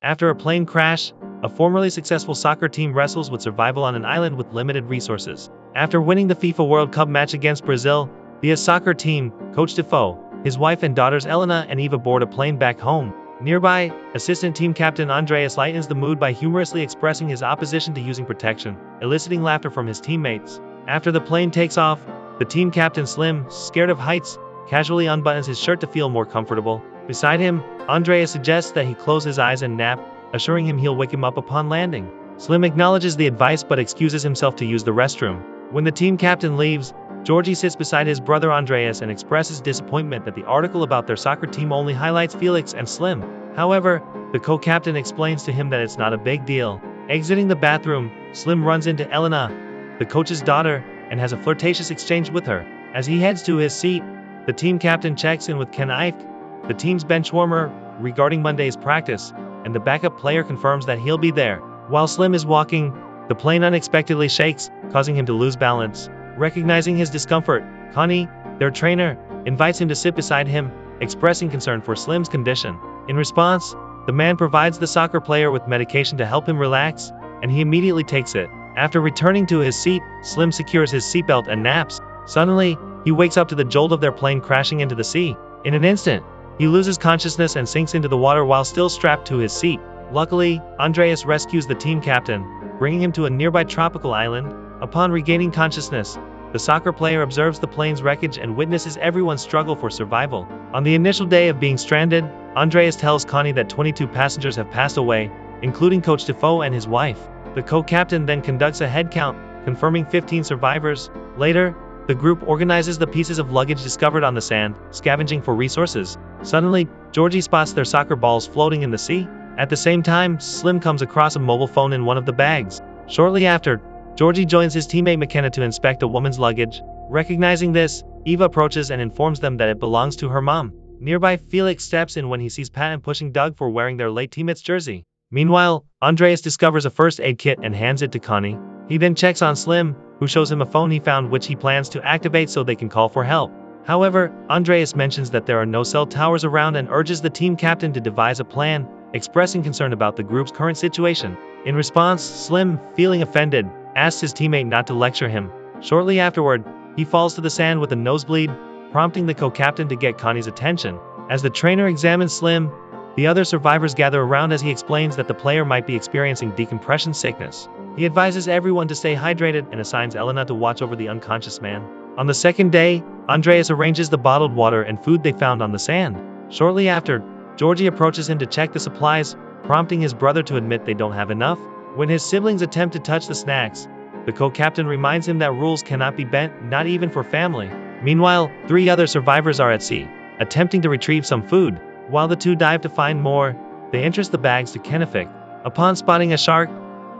After a plane crash, a formerly successful soccer team wrestles with survival on an island with limited resources. After winning the FIFA World Cup match against Brazil, the soccer team, Coach Defoe, his wife and daughters Elena and Eva board a plane back home. Nearby, assistant team captain Andreas lightens the mood by humorously expressing his opposition to using protection, eliciting laughter from his teammates. After the plane takes off, the team captain Slim, scared of heights, casually unbuttons his shirt to feel more comfortable. Beside him, Andreas suggests that he close his eyes and nap, assuring him he'll wake him up upon landing. Slim acknowledges the advice but excuses himself to use the restroom. When the team captain leaves, Georgie sits beside his brother Andreas and expresses disappointment that the article about their soccer team only highlights Felix and Slim. However, the co-captain explains to him that it's not a big deal. Exiting the bathroom, Slim runs into Elena, the coach's daughter, and has a flirtatious exchange with her. As he heads to his seat, the team captain checks in with Ken Ike, the team's bench warmer, regarding Monday's practice, and the backup player confirms that he'll be there. While Slim is walking, the plane unexpectedly shakes, causing him to lose balance. Recognizing his discomfort, Connie, their trainer, invites him to sit beside him, expressing concern for Slim's condition. In response, the man provides the soccer player with medication to help him relax, and he immediately takes it. After returning to his seat, Slim secures his seatbelt and naps. Suddenly, he wakes up to the jolt of their plane crashing into the sea. In an instant, he loses consciousness and sinks into the water while still strapped to his seat. Luckily, Andreas rescues the team captain, bringing him to a nearby tropical island. Upon regaining consciousness, the soccer player observes the plane's wreckage and witnesses everyone's struggle for survival. On the initial day of being stranded, Andreas tells Connie that 22 passengers have passed away, including Coach Defoe and his wife. The co-captain then conducts a head count, confirming 15 survivors. Later, the group organizes the pieces of luggage discovered on the sand, scavenging for resources. Suddenly, Georgie spots their soccer balls floating in the sea. At the same time, Slim comes across a mobile phone in one of the bags. Shortly after, Georgie joins his teammate McKenna to inspect a woman's luggage. Recognizing this, Eva approaches and informs them that it belongs to her mom. Nearby, Felix steps in when he sees Patton pushing Doug for wearing their late teammate's jersey. Meanwhile, Andreas discovers a first aid kit and hands it to Connie. He then checks on Slim, who shows him a phone he found which he plans to activate so they can call for help. However, Andreas mentions that there are no cell towers around and urges the team captain to devise a plan, expressing concern about the group's current situation. In response, Slim, feeling offended, asks his teammate not to lecture him. Shortly afterward, he falls to the sand with a nosebleed, prompting the co-captain to get Connie's attention. As the trainer examines Slim, the other survivors gather around as he explains that the player might be experiencing decompression sickness. He advises everyone to stay hydrated and assigns Elena to watch over the unconscious man. On the second day, Andreas arranges the bottled water and food they found on the sand. Shortly after, Georgie approaches him to check the supplies, prompting his brother to admit they don't have enough. When his siblings attempt to touch the snacks, the co-captain reminds him that rules cannot be bent, not even for family. Meanwhile, 3 other survivors are at sea, attempting to retrieve some food. While the 2 dive to find more, they entrust the bags to Kennefic. Upon spotting a shark,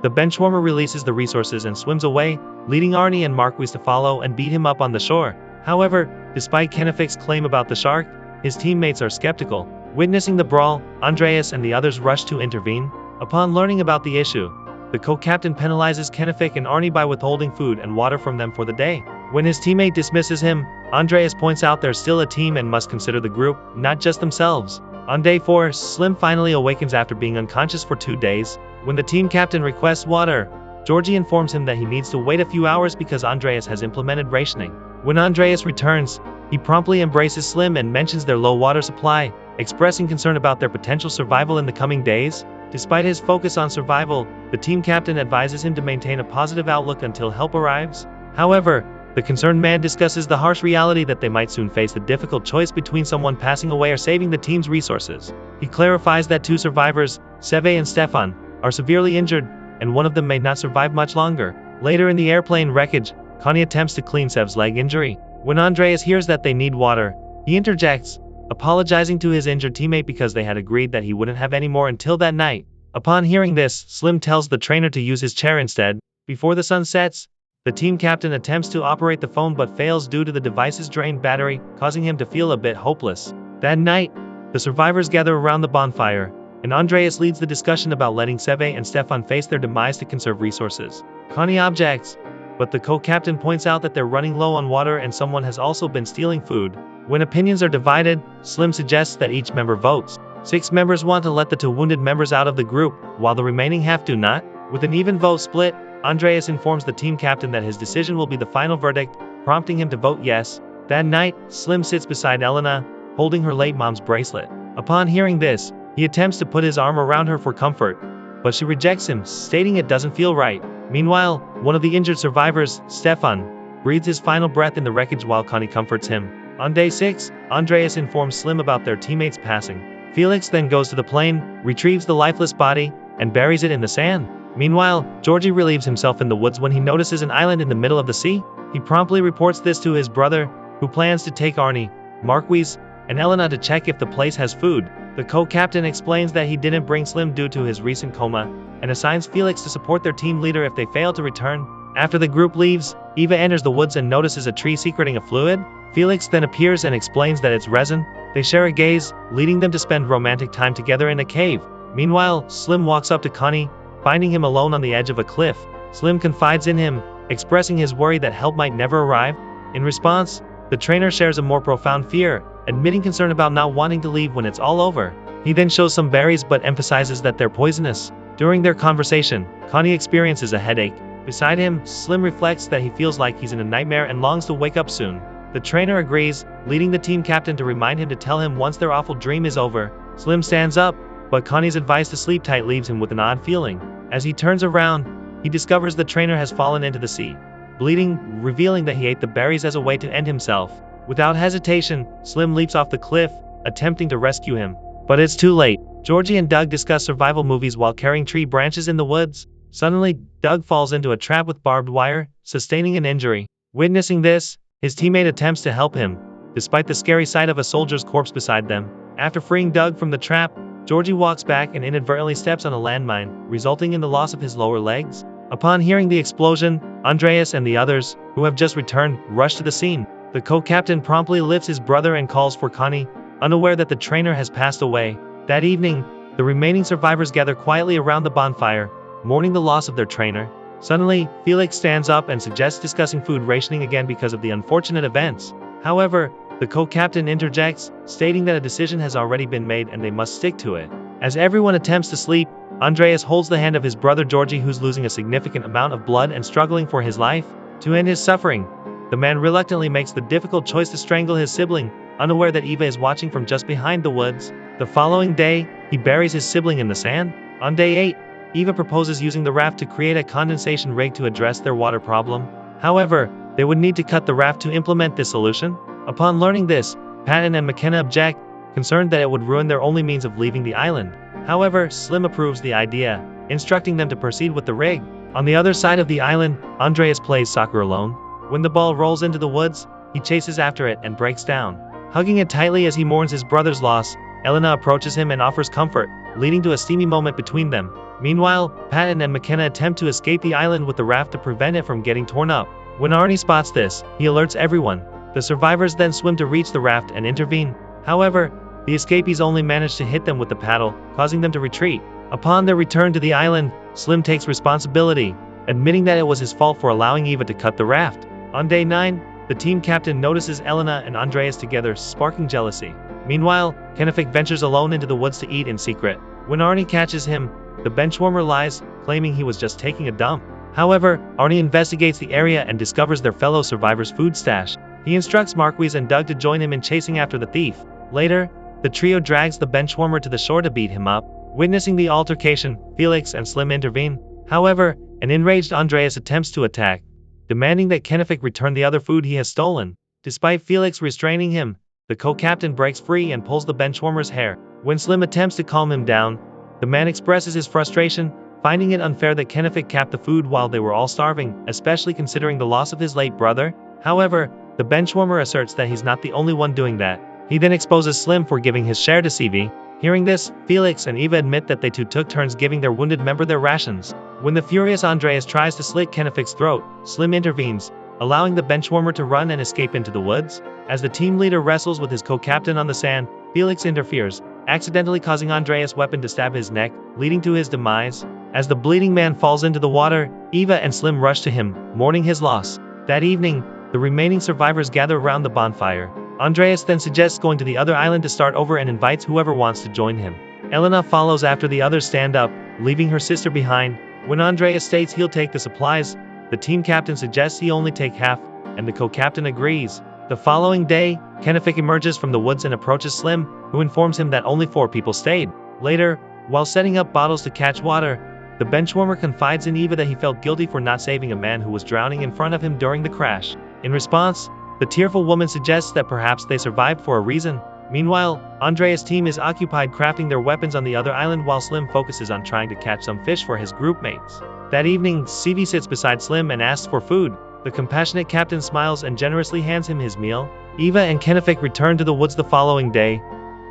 the benchwarmer releases the resources and swims away, leading Arnie and Marquis to follow and beat him up on the shore. However, despite Kennefic's claim about the shark, his teammates are skeptical. Witnessing the brawl, Andreas and the others rush to intervene. Upon learning about the issue, the co-captain penalizes Kennefic and Arnie by withholding food and water from them for the day. When his teammate dismisses him, Andreas points out they're still a team and must consider the group, not just themselves. On day 4, Slim finally awakens after being unconscious for 2 days. When the team captain requests water, Georgie informs him that he needs to wait a few hours because Andreas has implemented rationing. When Andreas returns, he promptly embraces Slim and mentions their low water supply, expressing concern about their potential survival in the coming days. Despite his focus on survival, the team captain advises him to maintain a positive outlook until help arrives. However, the concerned man discusses the harsh reality that they might soon face the difficult choice between someone passing away or saving the team's resources. He clarifies that 2 survivors, Seve and Stefan, are severely injured, and one of them may not survive much longer. Later in the airplane wreckage, Connie attempts to clean Sev's leg injury. When Andreas hears that they need water, he interjects, apologizing to his injured teammate because they had agreed that he wouldn't have any more until that night. Upon hearing this, Slim tells the trainer to use his chair instead. Before the sun sets, the team captain attempts to operate the phone but fails due to the device's drained battery, causing him to feel a bit hopeless. That night, the survivors gather around the bonfire, and Andreas leads the discussion about letting Seve and Stefan face their demise to conserve resources. Connie objects, but the co-captain points out that they're running low on water and someone has also been stealing food. When opinions are divided, Slim suggests that each member votes. 6 members want to let the 2 wounded members out of the group, while the remaining half do not. With an even vote split, Andreas informs the team captain that his decision will be the final verdict, prompting him to vote yes. That night, Slim sits beside Elena, holding her late mom's bracelet. Upon hearing this, he attempts to put his arm around her for comfort, but she rejects him, stating it doesn't feel right. Meanwhile, one of the injured survivors, Stefan, breathes his final breath in the wreckage while Connie comforts him. On day 6, Andreas informs Slim about their teammates passing. Felix then goes to the plane, retrieves the lifeless body, and buries it in the sand. Meanwhile, Georgie relieves himself in the woods when he notices an island in the middle of the sea. He promptly reports this to his brother, who plans to take Arnie, Marquise, and Elena to check if the place has food. The co-captain explains that he didn't bring Slim due to his recent coma, and assigns Felix to support their team leader if they fail to return. After the group leaves, Eva enters the woods and notices a tree secreting a fluid. Felix then appears and explains that it's resin. They share a gaze, leading them to spend romantic time together in a cave. Meanwhile, Slim walks up to Connie, finding him alone on the edge of a cliff. Slim confides in him, expressing his worry that help might never arrive. In response, the trainer shares a more profound fear, admitting concern about not wanting to leave when it's all over. He then shows some berries but emphasizes that they're poisonous. During their conversation, Connie experiences a headache. Beside him, Slim reflects that he feels like he's in a nightmare and longs to wake up soon. The trainer agrees, leading the team captain to remind him to tell him once their awful dream is over. Slim stands up, but Connie's advice to sleep tight leaves him with an odd feeling. As he turns around, he discovers the trainer has fallen into the sea, bleeding, revealing that he ate the berries as a way to end himself. Without hesitation, Slim leaps off the cliff, attempting to rescue him. But it's too late. Georgie and Doug discuss survival movies while carrying tree branches in the woods. Suddenly, Doug falls into a trap with barbed wire, sustaining an injury. Witnessing this, his teammate attempts to help him, despite the scary sight of a soldier's corpse beside them. After freeing Doug from the trap, Georgie walks back and inadvertently steps on a landmine, resulting in the loss of his lower legs. Upon hearing the explosion, Andreas and the others, who have just returned, rush to the scene. The co-captain promptly lifts his brother and calls for Connie, unaware that the trainer has passed away. That evening, the remaining survivors gather quietly around the bonfire, mourning the loss of their trainer. Suddenly, Felix stands up and suggests discussing food rationing again because of the unfortunate events. However, the co-captain interjects, stating that a decision has already been made and they must stick to it. As everyone attempts to sleep, Andreas holds the hand of his brother Georgie, who's losing a significant amount of blood and struggling for his life. To end his suffering, the man reluctantly makes the difficult choice to strangle his sibling, unaware that Eva is watching from just behind the woods. The following day, he buries his sibling in the sand. On day 8, Eva proposes using the raft to create a condensation rig to address their water problem. However, they would need to cut the raft to implement this solution. Upon learning this, Patton and McKenna object, concerned that it would ruin their only means of leaving the island. However, Slim approves the idea, instructing them to proceed with the rig. On the other side of the island, Andreas plays soccer alone. When the ball rolls into the woods, he chases after it and breaks down. Hugging it tightly as he mourns his brother's loss, Elena approaches him and offers comfort, leading to a steamy moment between them. Meanwhile, Patton and McKenna attempt to escape the island with the raft to prevent it from getting torn up. When Arnie spots this, he alerts everyone. The survivors then swim to reach the raft and intervene. However, the escapees only manage to hit them with the paddle, causing them to retreat. Upon their return to the island, Slim takes responsibility, admitting that it was his fault for allowing Eva to cut the raft. On day 9, the team captain notices Elena and Andreas together, sparking jealousy. Meanwhile, Kennefic ventures alone into the woods to eat in secret. When Arnie catches him, the benchwarmer lies, claiming he was just taking a dump. However, Arnie investigates the area and discovers their fellow survivors' food stash. He instructs Marquise and Doug to join him in chasing after the thief. Later, the trio drags the benchwarmer to the shore to beat him up. Witnessing the altercation, Felix and Slim intervene. However, an enraged Andreas attempts to attack, demanding that Kennefic return the other food he has stolen. Despite Felix restraining him, the co-captain breaks free and pulls the benchwarmer's hair. When Slim attempts to calm him down, the man expresses his frustration, finding it unfair that Kennefic capped the food while they were all starving, especially considering the loss of his late brother. However, the benchwarmer asserts that he's not the only one doing that. He then exposes Slim for giving his share to CV. Hearing this, Felix and Eva admit that they too took turns giving their wounded member their rations. When the furious Andreas tries to slit Kennefic's throat, Slim intervenes, allowing the benchwarmer to run and escape into the woods. As the team leader wrestles with his co-captain on the sand, Felix interferes, accidentally causing Andreas' weapon to stab his neck, leading to his demise. As the bleeding man falls into the water, Eva and Slim rush to him, mourning his loss. That evening, the remaining survivors gather around the bonfire, Andreas then suggests going to the other island to start over and invites whoever wants to join him. Elena follows after the others stand up, leaving her sister behind. When Andreas states he'll take the supplies, the team captain suggests he only take half, and the co-captain agrees. The following day, Kennefic emerges from the woods and approaches Slim, who informs him that only 4 people stayed. Later, while setting up bottles to catch water, the benchwarmer confides in Eva that he felt guilty for not saving a man who was drowning in front of him during the crash. In response, the tearful woman suggests that perhaps they survived for a reason. Meanwhile, Andreas' team is occupied crafting their weapons on the other island while Slim focuses on trying to catch some fish for his group mates. That evening, Sivi sits beside Slim and asks for food. The compassionate captain smiles and generously hands him his meal. Eva and Kennefic return to the woods the following day,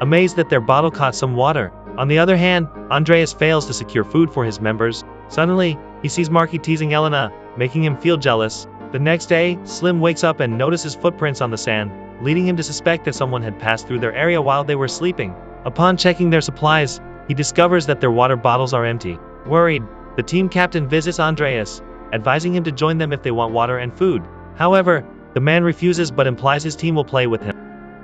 amazed that their bottle caught some water. On the other hand, Andreas fails to secure food for his members. Suddenly, he sees Marky teasing Elena, making him feel jealous. The next day, Slim wakes up and notices footprints on the sand, leading him to suspect that someone had passed through their area while they were sleeping. Upon checking their supplies, he discovers that their water bottles are empty. Worried, the team captain visits Andreas, advising him to join them if they want water and food. However, the man refuses but implies his team will play with him.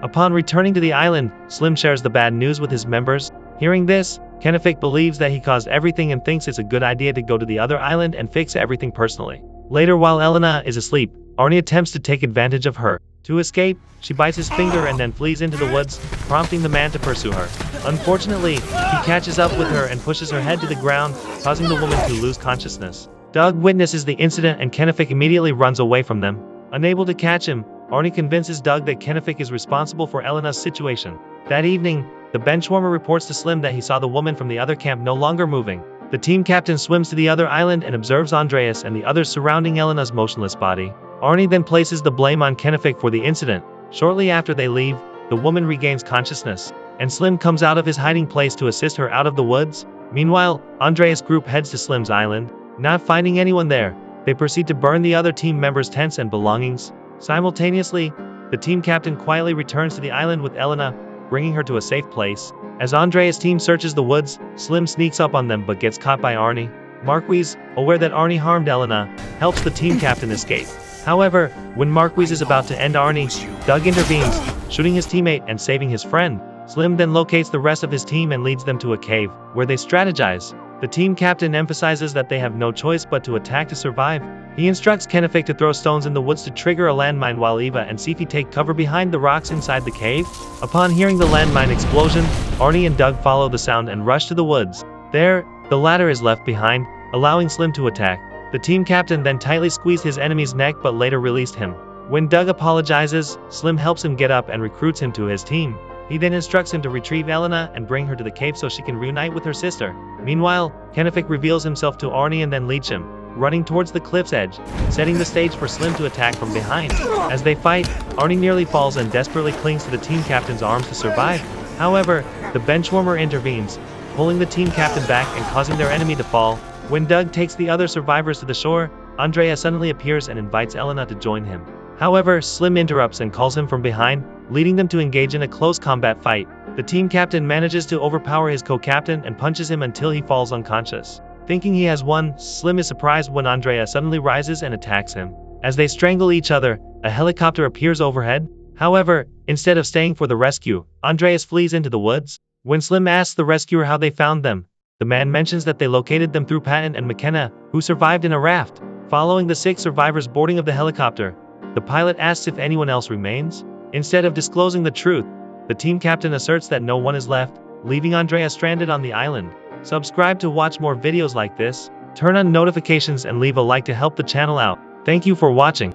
Upon returning to the island, Slim shares the bad news with his members. Hearing this, Kennefic believes that he caused everything and thinks it's a good idea to go to the other island and fix everything personally. Later, while Elena is asleep, Arnie attempts to take advantage of her. To escape, she bites his finger and then flees into the woods, prompting the man to pursue her. Unfortunately, he catches up with her and pushes her head to the ground, causing the woman to lose consciousness. Doug witnesses the incident and Kennefic immediately runs away from them. Unable to catch him, Arnie convinces Doug that Kennefic is responsible for Elena's situation. That evening, the benchwarmer reports to Slim that he saw the woman from the other camp no longer moving. The team captain swims to the other island and observes Andreas and the others surrounding Elena's motionless body. Arnie then places the blame on Kennefic for the incident. Shortly after they leave, the woman regains consciousness, and Slim comes out of his hiding place to assist her out of the woods. Meanwhile, Andreas' group heads to Slim's island. Not finding anyone there, they proceed to burn the other team members' tents and belongings. Simultaneously, the team captain quietly returns to the island with Elena, bringing her to a safe place. As Andreas' team searches the woods, Slim sneaks up on them but gets caught by Arnie. Marquise, aware that Arnie harmed Elena, helps the team captain escape. However, when Marquise is about to end Arnie, Doug intervenes, shooting his teammate and saving his friend. Slim then locates the rest of his team and leads them to a cave, where they strategize. The team captain emphasizes that they have no choice but to attack to survive. He instructs Kennefic to throw stones in the woods to trigger a landmine while Eva and Sifi take cover behind the rocks inside the cave. Upon hearing the landmine explosion, Arnie and Doug follow the sound and rush to the woods. There, the latter is left behind, allowing Slim to attack. The team captain then tightly squeezed his enemy's neck but later released him. When Doug apologizes, Slim helps him get up and recruits him to his team. He then instructs him to retrieve Elena and bring her to the cave so she can reunite with her sister. Meanwhile, Kennefic reveals himself to Arnie and then leads him, running towards the cliff's edge, setting the stage for Slim to attack from behind. As they fight, Arnie nearly falls and desperately clings to the team captain's arms to survive. However, the benchwarmer intervenes, pulling the team captain back and causing their enemy to fall. When Doug takes the other survivors to the shore, Andrea suddenly appears and invites Elena to join him. However, Slim interrupts and calls him from behind, leading them to engage in a close combat fight. The team captain manages to overpower his co-captain and punches him until he falls unconscious. Thinking he has won, Slim is surprised when Andrea suddenly rises and attacks him. As they strangle each other, a helicopter appears overhead. However, instead of staying for the rescue, Andreas flees into the woods. When Slim asks the rescuer how they found them, the man mentions that they located them through Patton and McKenna, who survived in a raft. Following the 6 survivors' boarding of the helicopter, the pilot asks if anyone else remains. Instead of disclosing the truth, the team captain asserts that no one is left, leaving Andrea stranded on the island. Subscribe to watch more videos like this, turn on notifications and leave a like to help the channel out. Thank you for watching.